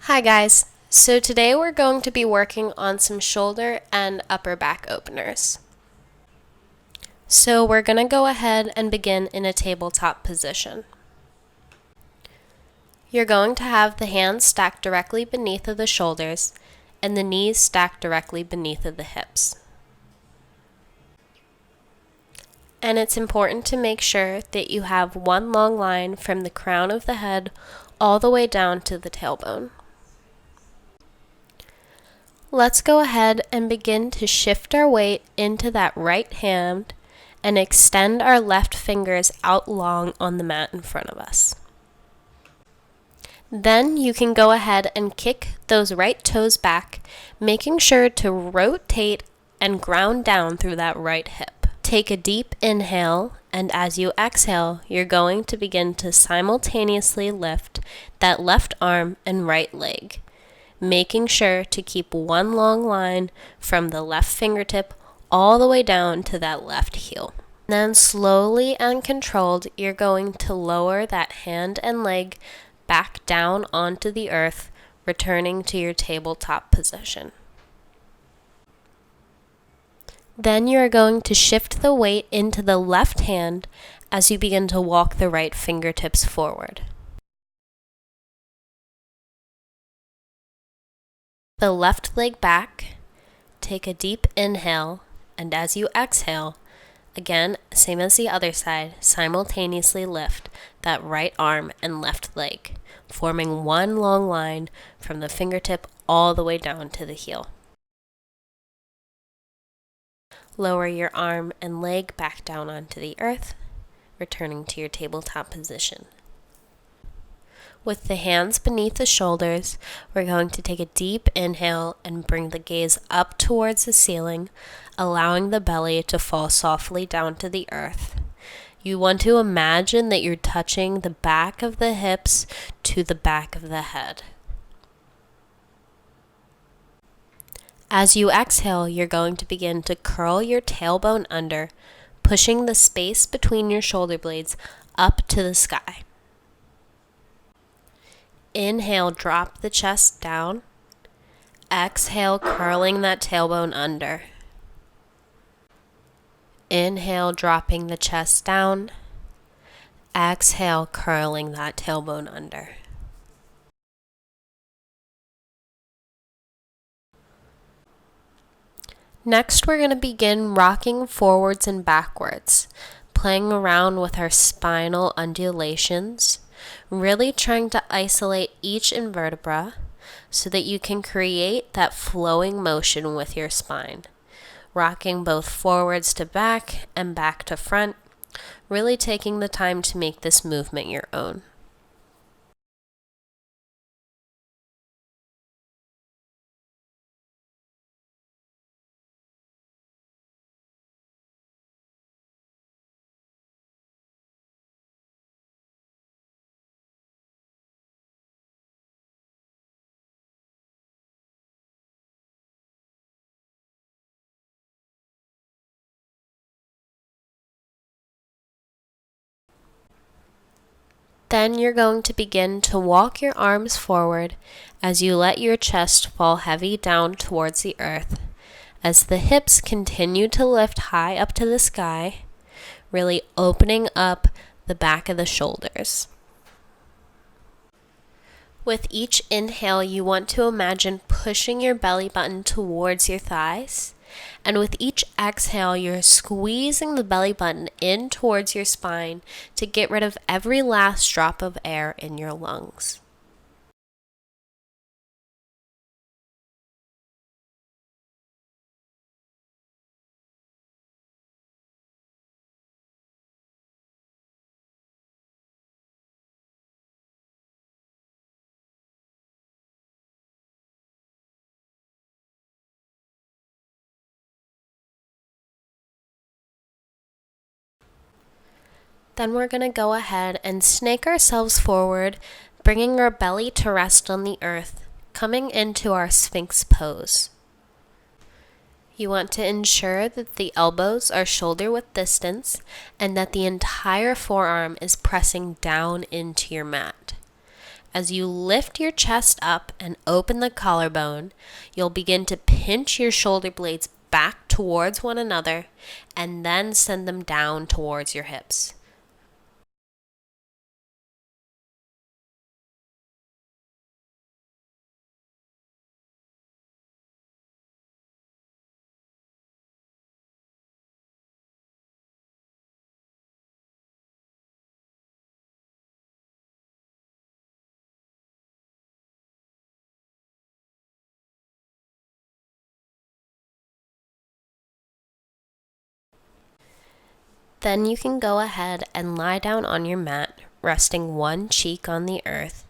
Hi guys, so today we're going to be working on some shoulder and upper back openers. So we're going to go ahead and begin in a tabletop position. You're going to have the hands stacked directly beneath of the shoulders and the knees stacked directly beneath of the hips. And it's important to make sure that you have one long line from the crown of the head all the way down to the tailbone. Let's go ahead and begin to shift our weight into that right hand and extend our left fingers out long on the mat in front of us. Then you can go ahead and kick those right toes back, making sure to rotate and ground down through that right hip. Take a deep inhale, and as you exhale, you're going to begin to simultaneously lift that left arm and right leg, making sure to keep one long line from the left fingertip all the way down to that left heel. Then slowly and controlled, you're going to lower that hand and leg back down onto the earth, returning to your tabletop position. Then you're going to shift the weight into the left hand as you begin to walk the right fingertips forward. The left leg back, take a deep inhale, and as you exhale, again, same as the other side, simultaneously lift that right arm and left leg, forming one long line from the fingertip all the way down to the heel. Lower your arm and leg back down onto the earth, returning to your tabletop position. With the hands beneath the shoulders, we're going to take a deep inhale and bring the gaze up towards the ceiling, allowing the belly to fall softly down to the earth. You want to imagine that you're touching the back of the hips to the back of the head. As you exhale, you're going to begin to curl your tailbone under, pushing the space between your shoulder blades up to the sky. Inhale, drop the chest down. Exhale, curling that tailbone under. Inhale, dropping the chest down. Exhale, curling that tailbone under. Next, we're going to begin rocking forwards and backwards, playing around with our spinal undulations, really trying to isolate each invertebra so that you can create that flowing motion with your spine. Rocking both forwards to back and back to front, really taking the time to make this movement your own. Then you're going to begin to walk your arms forward as you let your chest fall heavy down towards the earth, as the hips continue to lift high up to the sky, really opening up the back of the shoulders. With each inhale, you want to imagine pushing your belly button towards your thighs. And with each exhale, you're squeezing the belly button in towards your spine to get rid of every last drop of air in your lungs. Then we're going to go ahead and snake ourselves forward, bringing our belly to rest on the earth, coming into our Sphinx Pose. You want to ensure that the elbows are shoulder width distance and that the entire forearm is pressing down into your mat. As you lift your chest up and open the collarbone, you'll begin to pinch your shoulder blades back towards one another and then send them down towards your hips. Then you can go ahead and lie down on your mat, resting one cheek on the earth,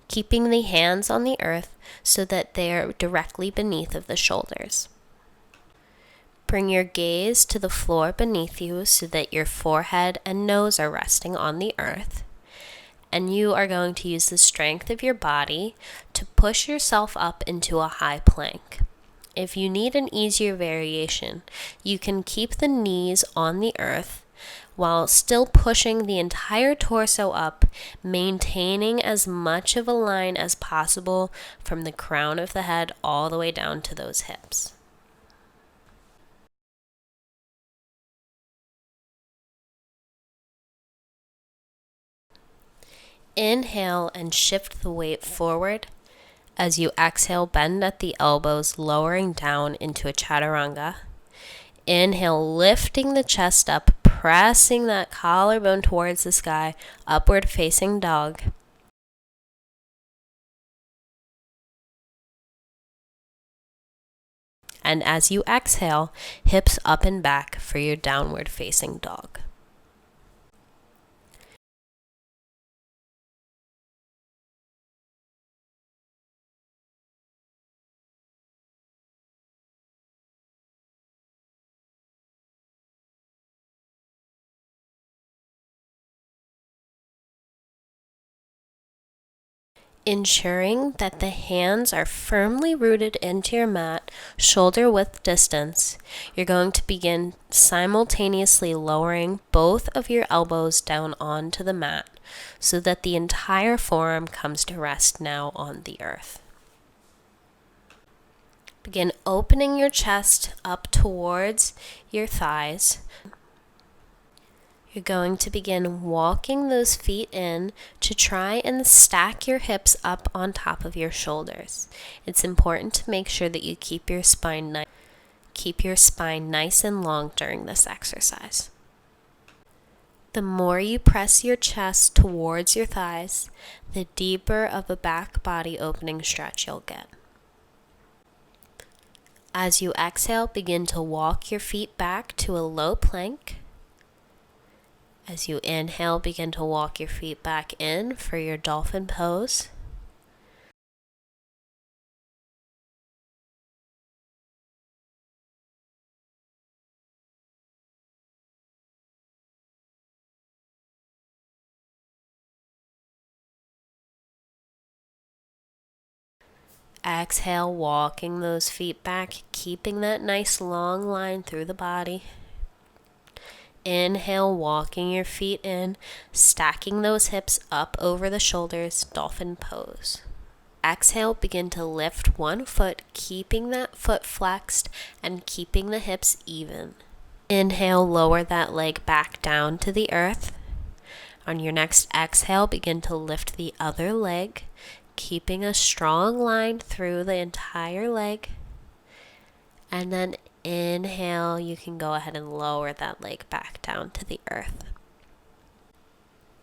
keeping the hands on the earth so that they are directly beneath of the shoulders. Bring your gaze to the floor beneath you so that your forehead and nose are resting on the earth. And you are going to use the strength of your body to push yourself up into a high plank. If you need an easier variation, you can keep the knees on the earth while still pushing the entire torso up, maintaining as much of a line as possible from the crown of the head all the way down to those hips. Inhale and shift the weight forward. As you exhale, bend at the elbows, lowering down into a chaturanga. Inhale, lifting the chest up, pressing that collarbone towards the sky, upward facing dog. And as you exhale, hips up and back for your downward facing dog. Ensuring that the hands are firmly rooted into your mat, shoulder width distance, you're going to begin simultaneously lowering both of your elbows down onto the mat so that the entire forearm comes to rest now on the earth. Begin opening your chest up towards your thighs. You're going to begin walking those feet in to try and stack your hips up on top of your shoulders. It's important to make sure that you keep your spine nice and long during this exercise. The more you press your chest towards your thighs, the deeper of a back body opening stretch you'll get. As you exhale, begin to walk your feet back to a low plank. As you inhale, begin to walk your feet back in for your Dolphin Pose. Exhale, walking those feet back, keeping that nice long line through the body. Inhale, walking your feet in, stacking those hips up over the shoulders, Dolphin Pose. Exhale, begin to lift one foot, keeping that foot flexed and keeping the hips even. Inhale, lower that leg back down to the earth. On your next exhale, begin to lift the other leg, keeping a strong line through the entire leg. And then inhale, you can go ahead and lower that leg back down to the earth.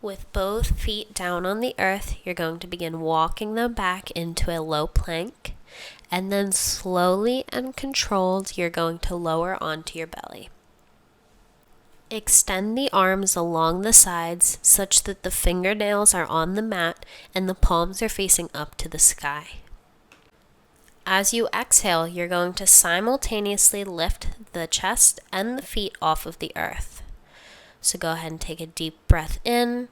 With both feet down on the earth, you're going to begin walking them back into a low plank, and then slowly and controlled, you're going to lower onto your belly. Extend the arms along the sides such that the fingernails are on the mat and the palms are facing up to the sky. As you exhale, you're going to simultaneously lift the chest and the feet off of the earth. So go ahead and take a deep breath in,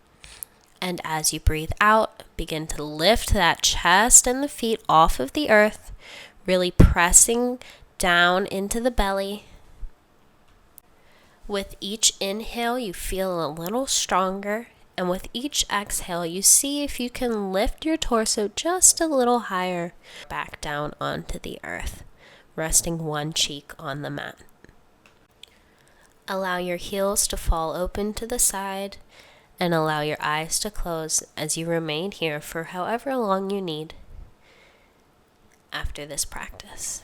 and as you breathe out, begin to lift that chest and the feet off of the earth, really pressing down into the belly. With each inhale, you feel a little stronger. And with each exhale, you see if you can lift your torso just a little higher, back down onto the earth, resting one cheek on the mat. Allow your heels to fall open to the side and allow your eyes to close as you remain here for however long you need after this practice.